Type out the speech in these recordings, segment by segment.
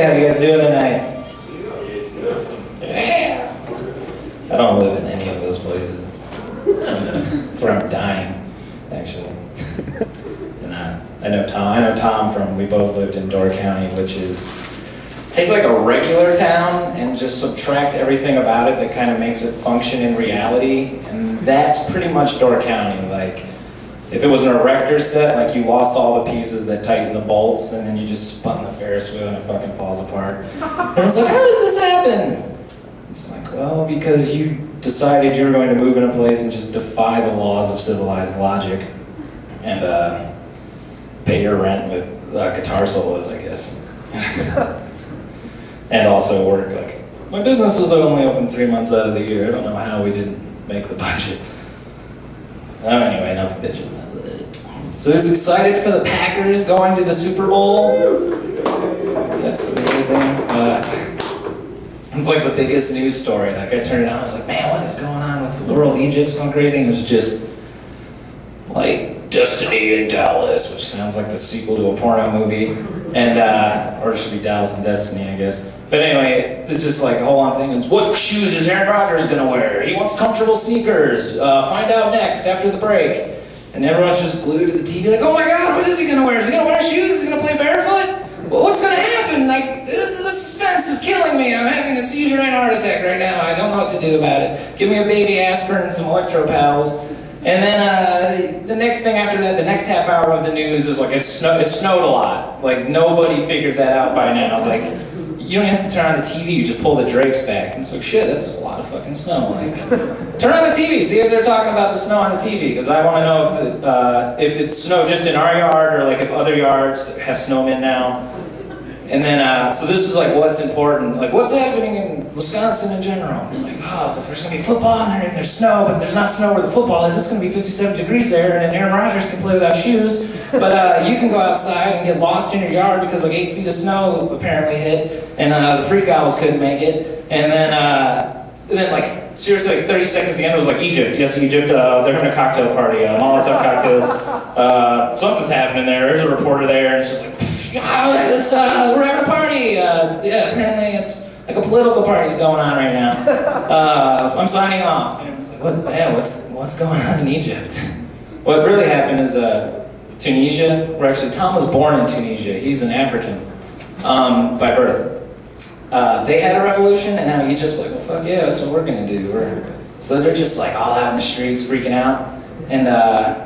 How you guys doing tonight? Yeah. I don't live in any of those places. That's where I'm dying, actually. And I know Tom from, we both lived in Door County, which is, take like a regular town and just subtract everything about it that kind of makes it function in reality, and that's pretty much Door County. Like, if it was an erector set, like you lost all the pieces that tighten the bolts, and then you just spun the Ferris wheel and it fucking falls apart. And it's like, how did this happen? It's like, well, because you decided you were going to move in a place and just defy the laws of civilized logic, and pay your rent with guitar solos, I guess. And also work. Like, my business was only open 3 months out of the year. I don't know how we didn't make the budget. Oh, anyway, enough bitching. So he's excited for the Packers going to the Super Bowl. That's amazing. It's like the biggest news story. Like, I turned it on, I was like, man, what is going on with the world? Egypt's going crazy. And it was just like Destiny in Dallas, which sounds like the sequel to a porno movie. And, or it should be Dallas and Destiny, I guess. But anyway, it's just like a whole on thing. It's, what shoes is Aaron Rodgers gonna wear? He wants comfortable sneakers. Find out next after the break. And everyone's just glued to the TV like, oh my God, what is he gonna wear? Is he gonna wear shoes? Is he gonna play barefoot? Well, what's gonna happen? Like, the suspense is killing me. I'm having a seizure and heart attack right now. I don't know what to do about it. Give me a baby aspirin and some electro pals. And then the next thing after that, the next half hour of the news is like, it snowed a lot. Like, nobody figured that out by now. Like, you don't have to turn on the TV, you just pull the drapes back. And it's like, shit, that's a lot of fucking snow. Like, turn on the TV, see if they're talking about the snow on the TV, because I want to know if it snowed just in our yard, or like if other yards have snowmen now. And then, so this is like what's important, like what's happening in Wisconsin in general. Like, oh, if there's going to be football and there's snow, but there's not snow where the football is, it's going to be 57 degrees there, and then Aaron Rodgers can play without shoes. But you can go outside and get lost in your yard because like 8 feet of snow apparently hit, and the Freak Owls couldn't make it. And then like, seriously, like 30 seconds at the end, it was like, Egypt, yes, Egypt, they're having a cocktail party, Molotov cocktails. Something's happening there, there's a reporter there, and it's just like, we're having a party. Yeah, apparently it's like a political party's going on right now. I'm signing off. And it's like, what's going on in Egypt? What really happened is Tunisia, where actually Tom was born in Tunisia. He's an African by birth. They had a revolution, and now Egypt's like, well, fuck yeah, that's what we're gonna do. So they're just like all out in the streets, freaking out. And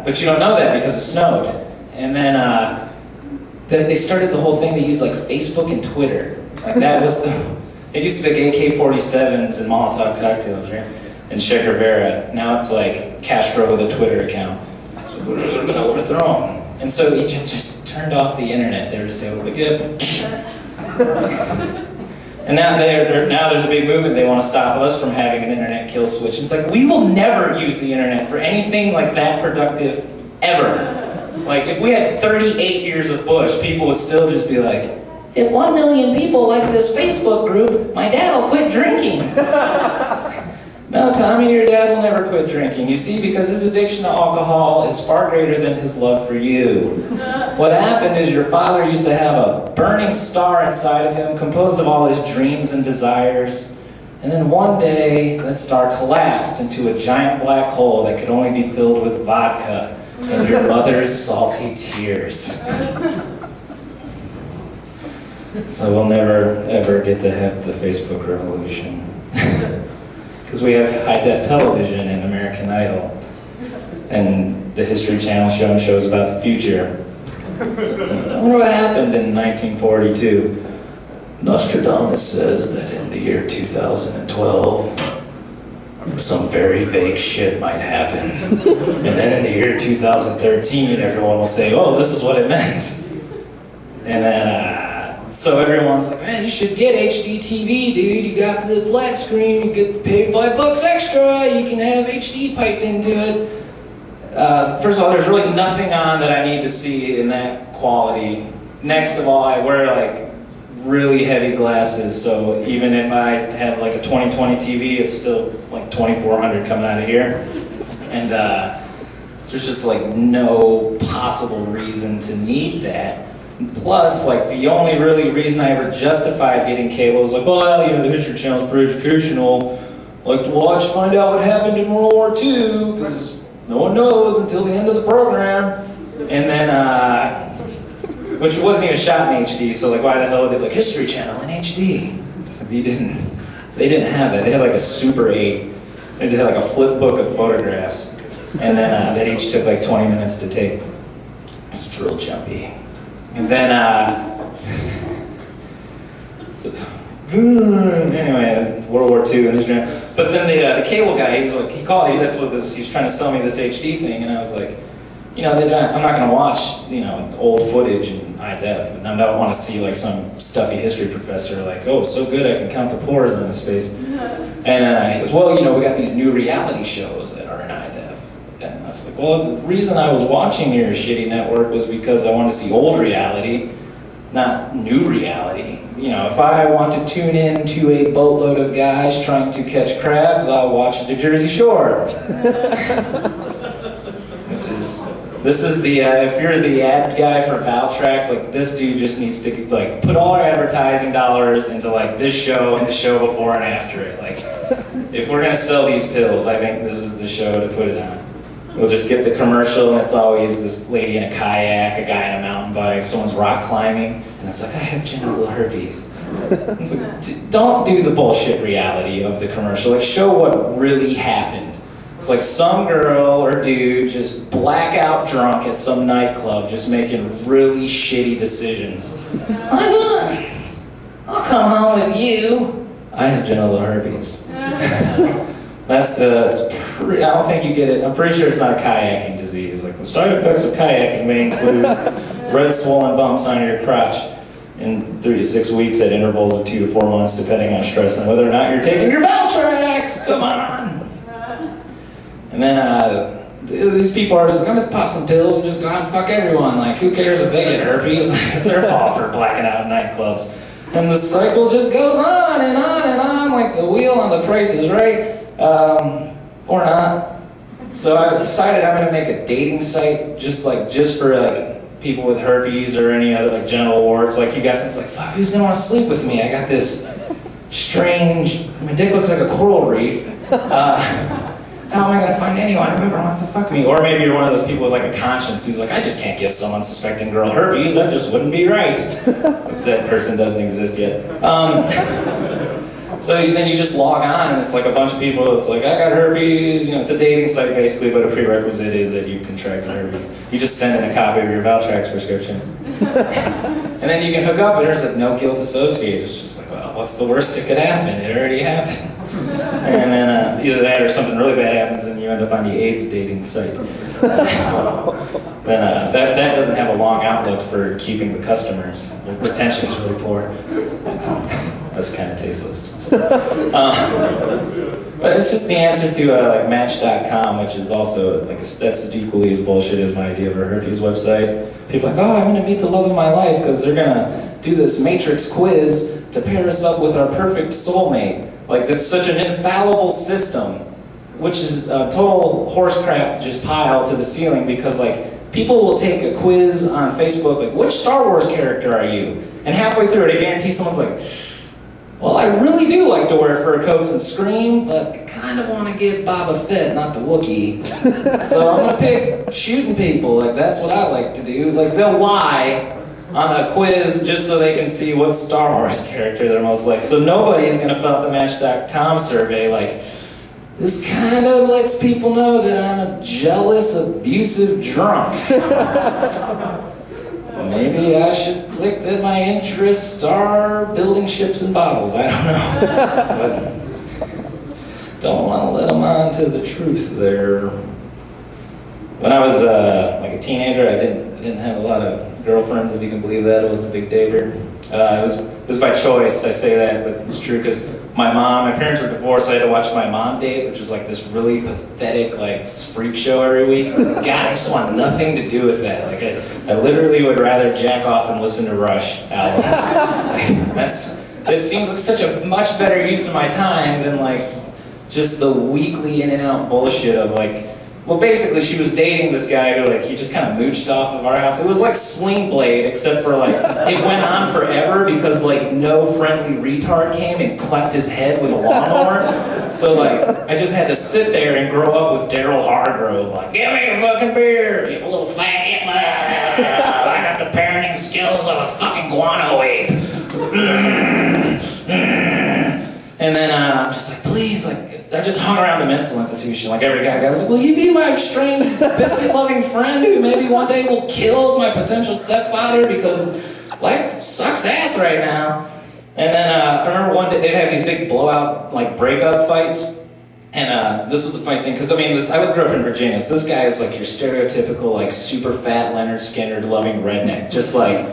but you don't know that because it snowed. And then they started the whole thing. They used like Facebook and Twitter. Like that was it used to be like AK-47s and Molotov cocktails, right? And Che Guevara. Now it's like Castro with a Twitter account. So we're gonna overthrow him. And so Egypt just turned off the internet. They were just able to get. And now there's a big movement. They want to stop us from having an internet kill switch. It's like, we will never use the internet for anything like that productive, ever. Like, if we had 38 years of Bush, people would still just be like, if 1 million people like this Facebook group, my dad will quit drinking. No, Tommy, your dad will never quit drinking. You see, because his addiction to alcohol is far greater than his love for you. What happened is your father used to have a burning star inside of him, composed of all his dreams and desires. And then one day, that star collapsed into a giant black hole that could only be filled with vodka and your mother's salty tears. So we'll never, ever get to have the Facebook revolution. Because we have high-def television and American Idol. And the History Channel shows about the future. I wonder what happened in 1942. Nostradamus says that in the year 2012, some very vague shit might happen. And then in the year 2013, everyone will say, oh, this is what it meant. And then, so everyone's like, man, you should get HD TV, dude. You got the flat screen, you get paid $5 extra, you can have HD piped into it. First of all, there's really nothing on that I need to see in that quality. Next of all, I wear like really heavy glasses, so even if I have like a 2020 TV, it's still like 2400 coming out of here. And there's just like no possible reason to need that. Plus, like, the only really reason I ever justified getting cable was like, well, you know, the History Channel's pretty educational. Like to watch, find out what happened in World War II, because no one knows until the end of the program. And then, which wasn't even shot in HD, so like, why the hell did they like History Channel in HD? So they didn't have that. They had like a Super 8. They had like a flip book of photographs, and then that each took like 20 minutes to take. It's real jumpy. And then, anyway, World War II and Israel. But then the cable guy, he was like, he called me. That's what he's trying to sell me this HD thing, and I was like, you know, I'm not going to watch, you know, old footage in high def, and I don't want to see like some stuffy history professor like, oh, so good I can count the pores on his face. And he goes, well, you know, we got these new reality shows that are in high def. And I was like, well, the reason I was watching your shitty network was because I want to see old reality, not new reality. You know, if I want to tune in to a boatload of guys trying to catch crabs, I'll watch the Jersey Shore. Which is, this is the, if you're the ad guy for Valtrax, like this dude just needs to like put all our advertising dollars into like this show and the show before and after it. Like, if we're gonna sell these pills, I think this is the show to put it on. We'll just get the commercial, and it's always this lady in a kayak, a guy on a mountain bike, someone's rock climbing, and it's like, I have genital herpes. It's like, don't do the bullshit reality of the commercial. Like, show what really happened. It's like some girl or dude just blackout drunk at some nightclub, just making really shitty decisions. I'll come home with you. I have genital herpes. That's I don't think you get it. I'm pretty sure it's not a kayaking disease. Like the side effects of kayaking may include red swollen bumps on your crotch in 3 to 6 weeks at intervals of 2 to 4 months, depending on stress and whether or not you're taking your Valtrax. Come on. And then these people are just like, I'm gonna pop some pills and just go out and fuck everyone. Like, who cares if they get herpes? It's their fault for blacking out in nightclubs. And the cycle just goes on and on and on, like the wheel on The Price is Right. Or not. So I decided I'm gonna make a dating site just for like people with herpes or any other like genital warts. Like you guys, it's like, fuck, who's gonna want to sleep with me? I got this strange, my dick looks like a coral reef. How am I gonna find anyone who ever wants to fuck me? Or maybe you're one of those people with like a conscience who's like, I just can't give some unsuspecting girl herpes, that just wouldn't be right. That person doesn't exist yet. So then you just log on and it's like a bunch of people, it's like, I got herpes, you know, it's a dating site basically, but a prerequisite is that you've contracted herpes. You just send in a copy of your Valtrax prescription. And then you can hook up and there's like no guilt associated. It's just like, well, what's the worst that could happen? It already happened. And then either that or something really bad happens and you end up on the AIDS dating site. Then that doesn't have a long outlook for keeping the customers. The retention is really poor. That's kind of tasteless. But it's just the answer to like Match.com, which is also like that's equally as bullshit as my idea of a herpes website. People are like, oh, I'm gonna meet the love of my life because they're gonna do this matrix quiz to pair us up with our perfect soulmate. Like that's such an infallible system, which is a total horse crap just piled to the ceiling because like people will take a quiz on Facebook like, which Star Wars character are you? And halfway through it, I guarantee someone's like, well, I really do like to wear fur coats and scream, but I kind of want to get Boba Fett, not the Wookiee. So I'm going to pick shooting people. Like, that's what I like to do. Like, they'll lie on a quiz just so they can see what Star Wars character they're most like. So nobody's going to fill out the Match.com survey like, this kind of lets people know that I'm a jealous, abusive drunk. Maybe I should click that my interests are building ships and bottles. I don't know. But don't want to let them on to the truth there. When I was like a teenager, I didn't have a lot of girlfriends, if you can believe that. I wasn't a big dater. It was by choice, I say that, but it's true because my parents were divorced, so I had to watch my mom date, which was like this really pathetic like freak show every week. I was like, God, I just want nothing to do with that. Like I literally would rather jack off and listen to Rush albums. That seems like such a much better use of my time than like just the weekly in and out bullshit of like Well, basically, she was dating this guy who, like, he just kind of mooched off of our house. It was like Sling Blade, except for, like, it went on forever because, like, no friendly retard came and cleft his head with a lawnmower. So, like, I just had to sit there and grow up with Daryl Hargrove, like, give me a fucking beer, you little faggot. I got the parenting skills of a fucking guano ape. And then I'm just like, please, like, I just hung around the mental institution like every guy. I was like, will you be my strange, biscuit-loving friend who maybe one day will kill my potential stepfather because life sucks ass right now? And then I remember one day they'd have these big blowout, like, breakup fights. And this was the funny thing, because I mean, I grew up in Virginia, so this guy is like your stereotypical, like, super fat Leonard Skinner-loving redneck. Just like,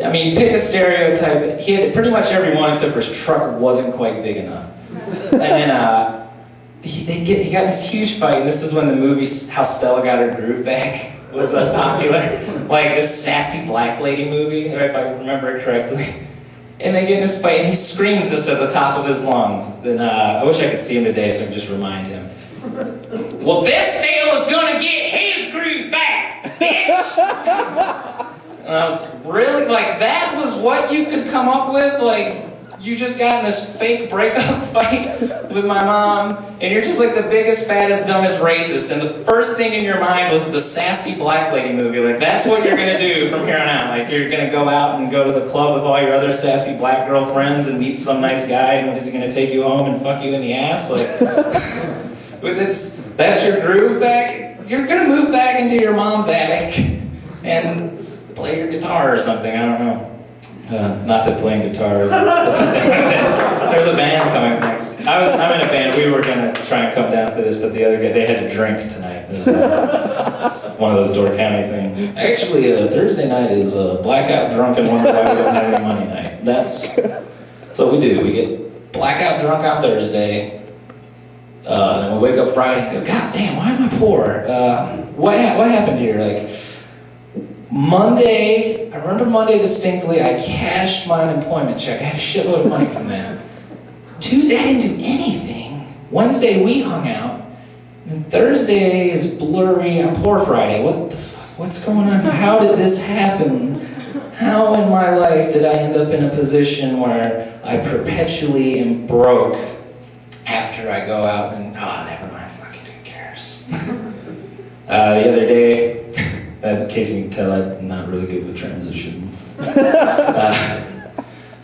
I mean, pick a stereotype. He had pretty much every one except for his truck wasn't quite big enough. And then he got this huge fight, and this is when the movie How Stella Got Her Groove Back was popular. Like this sassy black lady movie, if I remember it correctly. And they get in this fight, and he screams this at the top of his lungs. Then I wish I could see him today so I could just remind him. Well, this deal is gonna get his groove back, bitch! And I was really, like, that was what you could come up with? Like, you just got in this fake breakup fight with my mom, and you're just like the biggest, fattest, dumbest racist, and the first thing in your mind was the sassy black lady movie. Like, that's what you're gonna do from here on out. Like, you're gonna go out and go to the club with all your other sassy black girlfriends and meet some nice guy, and is he gonna take you home and fuck you in the ass? Like, that's your groove back? You're gonna move back into your mom's attic and play your guitar or something, I don't know. Not that playing guitar is... There's a band coming next. I'm in a band. We were going to try and come down for this, but the other guy, they had to drink tonight. It's one of those Door County things. Actually, Thursday night is blackout drunk and wonder why we don't have any money night. That's what we do. We get blackout drunk on Thursday, then we wake up Friday and go, God damn, why am I poor? What happened here? Like, Monday, I remember Monday distinctly, I cashed my unemployment check. I had a shitload of money from that. Tuesday, I didn't do anything. Wednesday, we hung out. And Thursday is blurry. I'm poor Friday. What the fuck? What's going on? How did this happen? How in my life did I end up in a position where I perpetually am broke after I go out and, never mind, fuck it, who cares? The other day, in case you can tell, I'm not really good with transition. I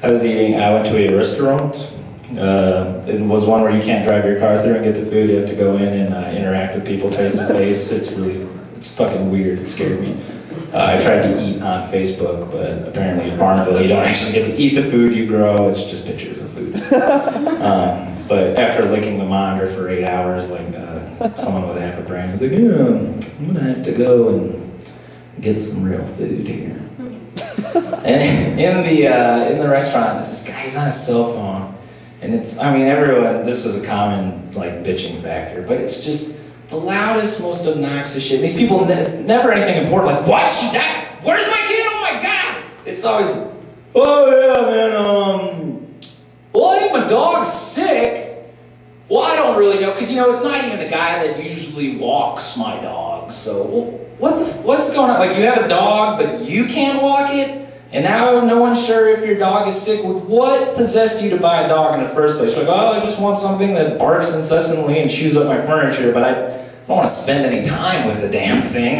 went to a restaurant. It was one where you can't drive your car through and get the food. You have to go in and interact with people face to face. It's fucking weird. It scared me. I tried to eat on Facebook, but apparently Farmville, you don't actually get to eat the food you grow. It's just pictures of food. So after licking the monitor for 8 hours, like someone with half a brain was like, yeah, I'm gonna have to go and get some real food here. And in the restaurant, there's this guy, he's on his cell phone, and everyone, this is a common, like, bitching factor, but it's just the loudest, most obnoxious shit. These people, it's never anything important, like, what, she died? Where's my kid? Oh my God! It's always, oh yeah, man, well, I think my dog's sick. Well, I don't really know, because, it's not even the guy that usually walks my dog, so, what's going on? Like, you have a dog, but you can't walk it, and now no one's sure if your dog is sick. What possessed you to buy a dog in the first place? You're like, I just want something that barks incessantly and chews up my furniture, but I don't want to spend any time with the damn thing.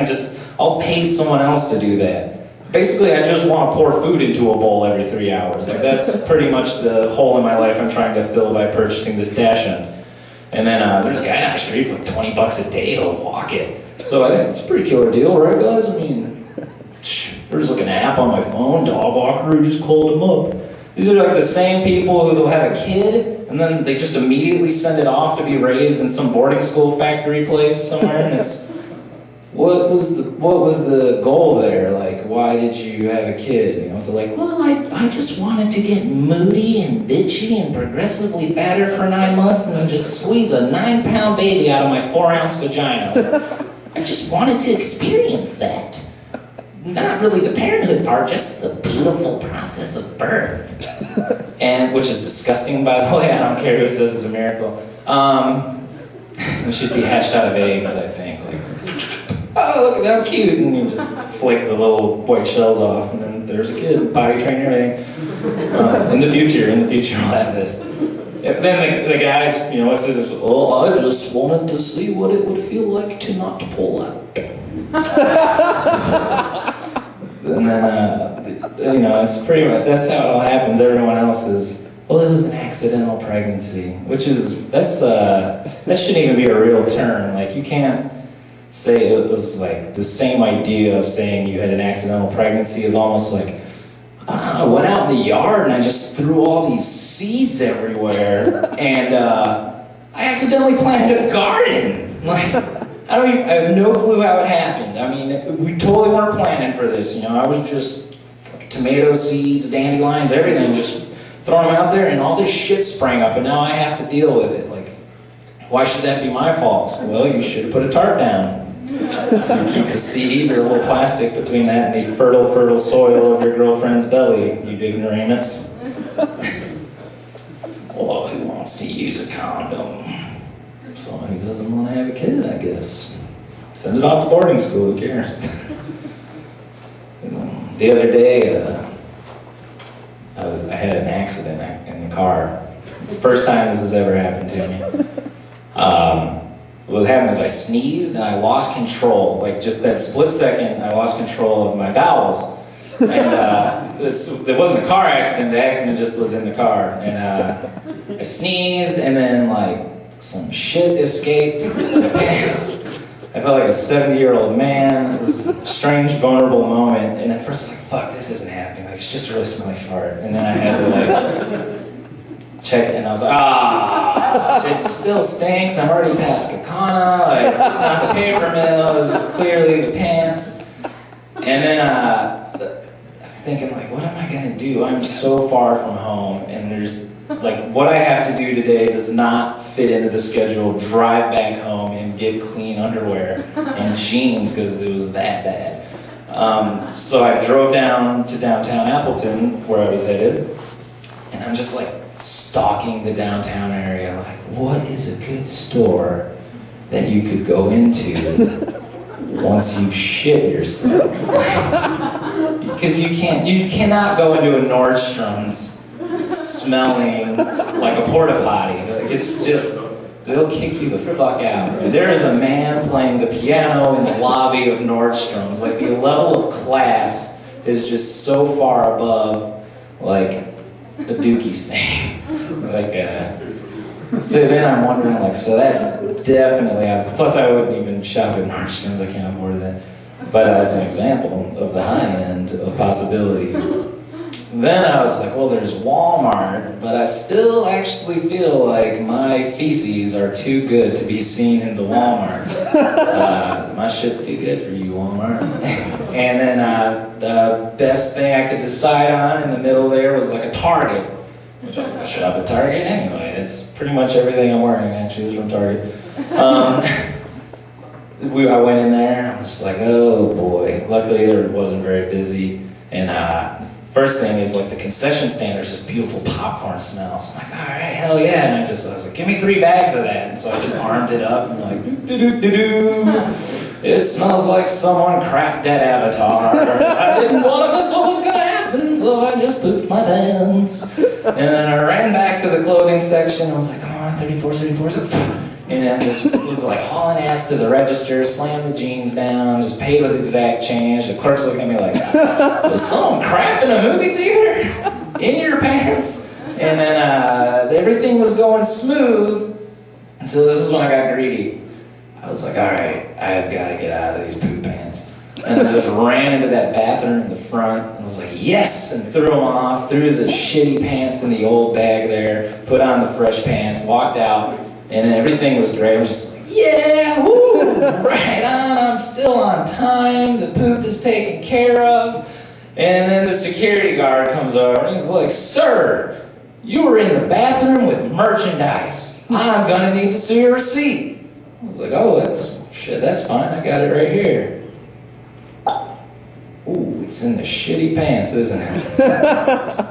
I'll pay someone else to do that. Basically, I just want to pour food into a bowl every 3 hours. Like, that's pretty much the hole in my life I'm trying to fill by purchasing this dash end. And then there's a guy down the street for like $20 a day to walk it. So I think it's a pretty killer deal, right, guys? I mean, there's like an app on my phone, dog walker, who just called him up. These are like the same people who will have a kid, and then they just immediately send it off to be raised in some boarding school factory place somewhere, and it's, what was the goal there? Like, why did you have a kid? So like, well, I just wanted to get moody and bitchy and progressively fatter for 9 months and then just squeeze a 9-pound baby out of my 4-ounce vagina. I just wanted to experience that. Not really the parenthood part, just the beautiful process of birth. And, which is disgusting, by the way, I don't care who says it's a miracle. It should be hatched out of eggs, I think. Like, oh, look at how cute, and you just flick the little white shells off, and then there's a kid, potty trained and everything. In the future, we'll have this. Then the guys, you know, what's this? Oh, I just wanted to see what it would feel like to not pull out. And then, you know, it's pretty much, that's how it all happens. Everyone else is, well, it was an accidental pregnancy, which is, that shouldn't even be a real term. Like, you can't say it was like the same idea of saying you had an accidental pregnancy is almost like, I went out in the yard and I just threw all these seeds everywhere, and I accidentally planted a garden. Like, I have no clue how it happened. I mean, we totally weren't planning for this, you know. I was just tomato seeds, dandelions, everything, just throwing them out there, and all this shit sprang up, and now I have to deal with it. Like, why should that be my fault? Well, you should have put a tarp down. So you keep the seed or a little plastic between that and the fertile soil of your girlfriend's belly, you ignoramus. Well, who wants to use a condom? Someone who doesn't want to have a kid, I guess. Send it off to boarding school, who cares? The other day, I had an accident in the car. It's the first time this has ever happened to me. What happened is I sneezed and I lost control. Like, just that split second, I lost control of my bowels. And it wasn't a car accident, the accident just was in the car. And I sneezed, and then like some shit escaped my pants. I felt like a 70-year-old man. It was a strange, vulnerable moment. And at first I was like, fuck, this isn't happening. Like, it's just a really smelly fart. And then I had to like check it, and I was like, it still stinks. I'm already past Kakana. Like, it's not the paper mill. It was clearly the pants. And then I'm thinking, like, what am I gonna do? I'm so far from home, and there's like, what I have to do today does not fit into the schedule. Drive back home and get clean underwear and jeans because it was that bad. So I drove down to downtown Appleton, where I was headed, and I'm just like stalking the downtown area, like, what is a good store that you could go into once you shit yourself? Because you cannot go into a Nordstrom's smelling like a porta potty. Like, it's just, they'll kick you the fuck out. There is a man playing the piano in the lobby of Nordstrom's. Like, the level of class is just so far above, like, a dookie stain. Like, so then I'm wondering, like, so that's definitely, plus I wouldn't even shop at Nordstrom's, I can't afford that. But that's an example of the high end of possibility. Then I was like, well, there's Walmart, but I still actually feel like my feces are too good to be seen in the Walmart. My shit's too good for you, Walmart. And then the best thing I could decide on in the middle there was like a Target, which I was going to shop at Target anyway. It's pretty much everything I'm wearing actually is from Target. I went in there and I was like, oh boy. Luckily it wasn't very busy. And first thing is, like, the concession stand, there's this beautiful popcorn smell. So I'm like, all right, hell yeah. And I was like, give me 3 bags of that. And so I just armed it up and like, doo-doo-doo-doo-doo. It smells like someone cracked that Avatar. I didn't want to miss what was going to happen, so I just pooped my pants. And then I ran back to the clothing section. I was like, come on, 34, 34. And I just was like hauling ass to the register, slammed the jeans down, just paid with exact change. The clerk's looking at me like, was someone crap in a movie theater? In your pants? And then everything was going smooth. So this is when I got greedy. I was like, all right, I've got to get out of these poop pants. And I just ran into that bathroom in the front, and I was like, yes, and threw them off, threw the shitty pants in the old bag there, put on the fresh pants, walked out. And everything was great. I was just like, yeah, woo, right on, I'm still on time, the poop is taken care of. And then the security guard comes over and he's like, sir, you were in the bathroom with merchandise. I'm gonna need to see your receipt. I was like, oh, that's fine, I got it right here. Ooh, it's in the shitty pants, isn't it?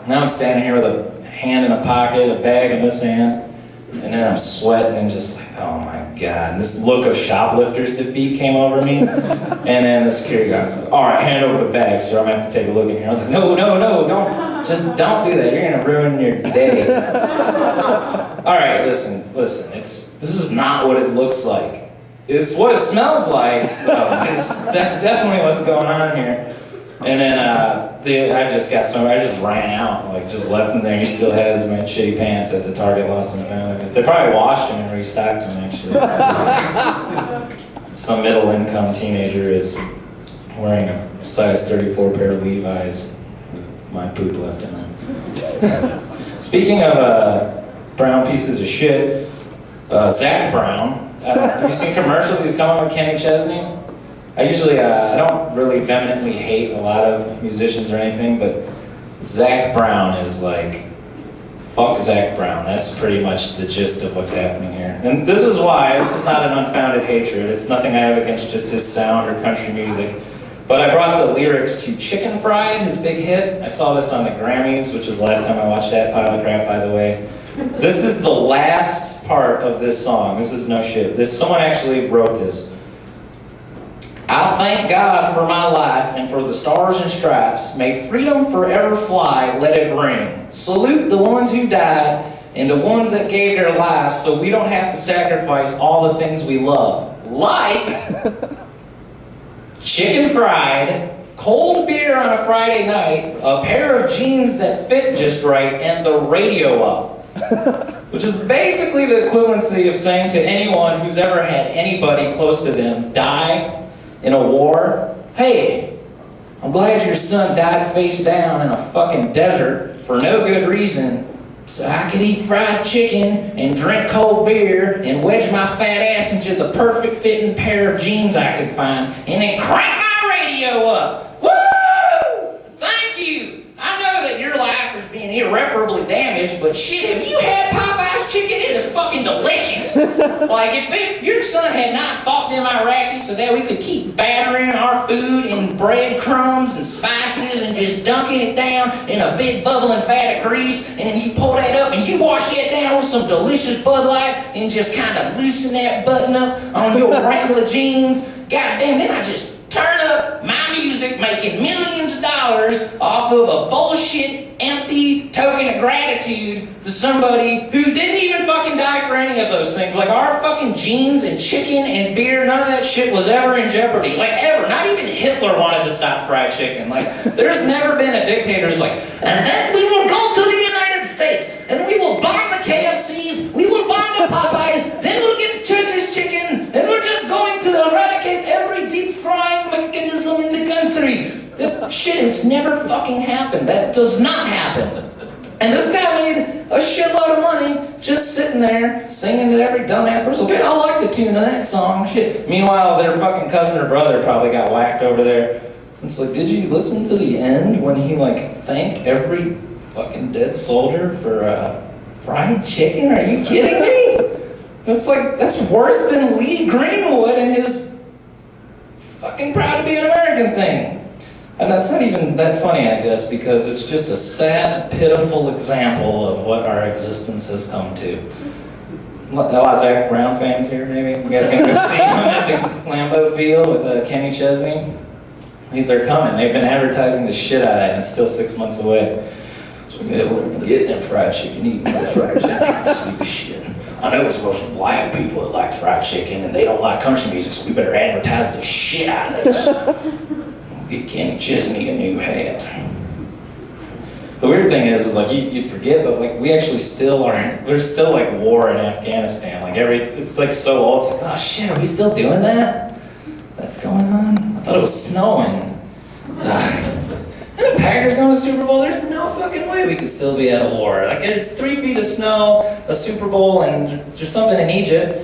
Now I'm standing here with a hand in a pocket, a bag in this hand. And then I'm sweating and just like, oh my God, and this look of shoplifter's defeat came over me. And then the security guard was like, all right, hand over the bag, sir, I'm gonna have to take a look in here. I was like, no, don't do that. You're gonna ruin your day. All right, listen, this is not what it looks like. It's what it smells like, though. That's definitely what's going on here. And then I just ran out, like just left him there, and he still has my shitty pants at the Target Lost and Found, I guess. They probably washed him and restocked him, actually. Some middle-income teenager is wearing a size 34 pair of Levi's with my poop left in them. Speaking of brown pieces of shit, Zach Brown, have you seen commercials he's coming with Kenny Chesney? I don't really vehemently hate a lot of musicians or anything, but Zach Brown is like, fuck Zach Brown. That's pretty much the gist of what's happening here. And this is why, this is not an unfounded hatred. It's nothing I have against just his sound or country music. But I brought the lyrics to Chicken Fried, his big hit. I saw this on the Grammys, which is the last time I watched that pile of crap, by the way. This is the last part of this song. This is no shit. Someone actually wrote this. I thank God for my life and for the stars and stripes. May freedom forever fly, let it ring. Salute the ones who died and the ones that gave their lives so we don't have to sacrifice all the things we love. Like chicken fried, cold beer on a Friday night, a pair of jeans that fit just right, and the radio up. Which is basically the equivalency of saying to anyone who's ever had anybody close to them die in a war, hey, I'm glad your son died face down in a fucking desert for no good reason, so I could eat fried chicken and drink cold beer and wedge my fat ass into the perfect fitting pair of jeans I could find and then crank my radio up. Woo! Thank you! I know that your life is being irreparably damaged, but shit, have you had Popeye's chicken? It is fucking delicious. Like, if your son had not fought them Iraqis so that we could keep battering our food in breadcrumbs and spices and just dunking it down in a big bubbling vat of grease, and then you pull that up and you wash that down with some delicious Bud Light and just kind of loosen that button up on your Wrangler jeans, goddamn, then I just turn up my music, making millions of dollars off of a bullshit, empty token of gratitude to somebody who didn't even fucking die for any of those things. Like, our fucking jeans and chicken and beer, none of that shit was ever in jeopardy. Like, ever. Not even Hitler wanted to stop fried chicken. Like, there's never been a dictator who's like, and then we will go to the United States, and we will bomb the KFCs, we will bomb the Popeyes, then we'll get Church's chicken, and we're just going to eradicate every deep frying mechanism in the country. That shit has never fucking happened. That does not happen. And this guy made a shitload of money just sitting there singing to every dumbass person. Okay, I like the tune of that song. Shit. Meanwhile, their fucking cousin or brother probably got whacked over there. It's like, did you listen to the end when he like thanked every fucking dead soldier for fried chicken? Are you kidding me? That's worse than Lee Greenwood and his fucking proud to be an American thing. And that's not even that funny, I guess, because it's just a sad, pitiful example of what our existence has come to. A lot of Zach Brown fans here, maybe? You guys can go see him at the Lambeau Field with Kenny Chesney? They're coming. They've been advertising the shit out of that, and it's still 6 months away. So we're going to get them fried chicken, eating them fried chicken, sleepy shit. I know it's mostly black people that like fried chicken, and they don't like country music, so we better advertise the shit out of this. Get Kenny Chesney a new hat. The weird thing is like you'd forget, but like we actually we're still like war in Afghanistan. Like it's like so old. It's like, oh shit, are we still doing that? That's going on? I thought it was snowing. And the Packers going to the Super Bowl? There's no fucking way we could still be at a war. Like it's 3 feet of snow, a Super Bowl, and just something in Egypt.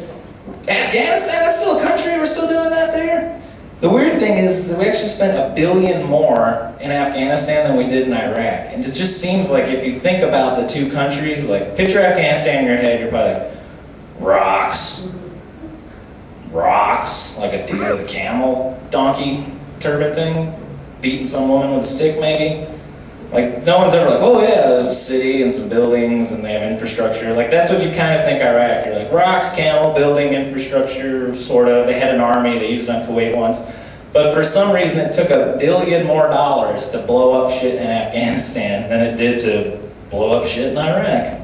Afghanistan, that's still a country. We're still doing that there. The weird thing is we actually spent $1 billion more in Afghanistan than we did in Iraq. And it just seems like if you think about the two countries, like picture Afghanistan in your head, you're probably like, rocks, like a deer with a camel, donkey, turban thing, beating some woman with a stick maybe. Like, no one's ever like, oh yeah, there's a city and some buildings and they have infrastructure. Like, that's what you kind of think Iraq. You're like, rocks, camel, building, infrastructure, sort of. They had an army, they used it on Kuwait once. But for some reason, it took $1 billion more to blow up shit in Afghanistan than it did to blow up shit in Iraq.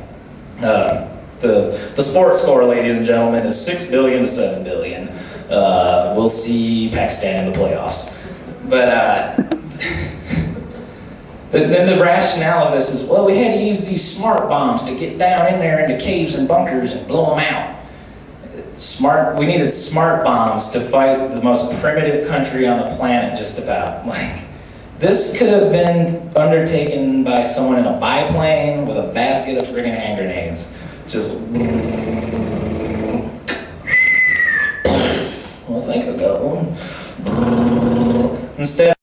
The sports score, ladies and gentlemen, is 6 billion to 7 billion. We'll see Pakistan in the playoffs. But then the rationale of this is, well, we had to use these smart bombs to get down in there into caves and bunkers and blow them out. We needed smart bombs to fight the most primitive country on the planet, just about. Like, this could have been undertaken by someone in a biplane with a basket of friggin' hand grenades. Just, well, I think I got one. Instead